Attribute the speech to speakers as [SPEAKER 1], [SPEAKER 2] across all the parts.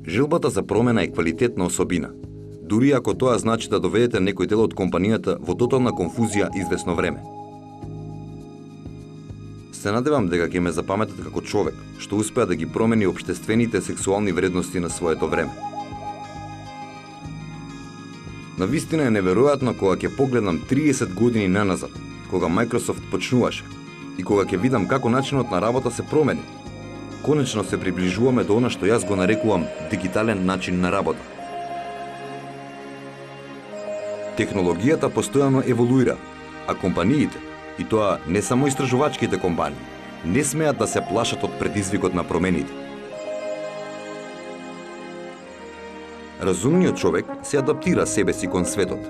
[SPEAKER 1] Желбата за промена е квалитетна особина, дури ако тоа значи да доведете некој дел од компанијата во тотална конфузија извесно време. Се надевам дека ќе ме запаметат како човек, што успеа да ги промени општествените сексуални вредности на своето време. Навистина е неверојатно кога ќе погледнам 30 години наназад, кога Microsoft почнуваше и кога ќе видам како начинот на работа се промени. Конечно се приближуваме до она што јас го нарекувам дигитален начин на работа. Технологијата постојано еволуира, а компаниите, и тоа не само истражувачките компании, не смеат да се плашат од предизвикот на промените. Разумниот човек се адаптира себе си кон светот.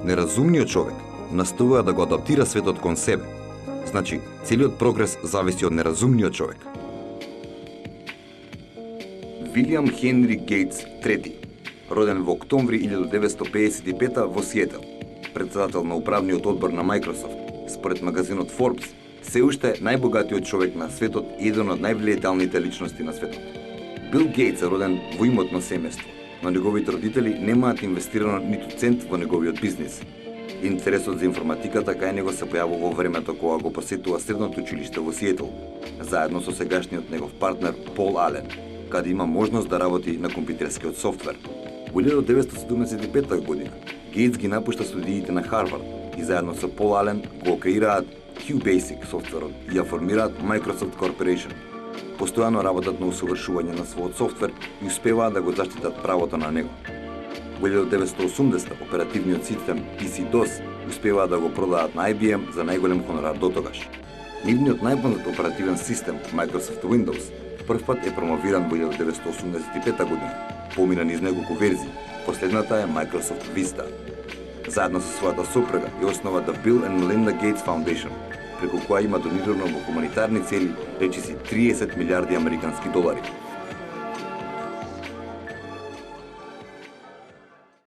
[SPEAKER 1] Неразумниот човек настојува да го адаптира светот кон себе. Значи, целиот прогрес зависи од неразумниот човек. Вилијам Хенри Гейтс III, роден во октомври 1955 во Сиетл, председател на управниот одбор на Microsoft, според магазинот Forbes, се уште најбогатиот човек на светот и еден од највлијателните личности на светот. Бил Гейтс е роден во имотно семејство, но неговите родители немаат инвестирано ниту цент во неговиот бизнис. Интересот за информатиката кај него се појавува во времето кога го посетува средното училиште во Сиетл, заедно со сегашниот негов партнер Пол Ален, каде има можност да работи на компјутерскиот софтвер. Во 1975 година Гейтс ги напушта студиите на Харвард и заедно со Пол Ален го креираат QBasic софтверот и ја формираат Microsoft Corporation. Постојано работат на усовршување на својот софтвер и успеваат да го заштитат правото на него. Во 1980 оперативниот систем PC-DOS успеваат да го продадат на IBM за најголем хонорар дотогаш. Нивниот најпознат оперативен систем Microsoft Windows првпат е промовиран во 1985 година. Помина низ неколку верзии. Последната е Microsoft Vista. Заедно со својата сопруга ја основа The Bill and Melinda Gates Foundation, преку која има донирано во хуманитарни цели речиси 30 милиарди американски долари.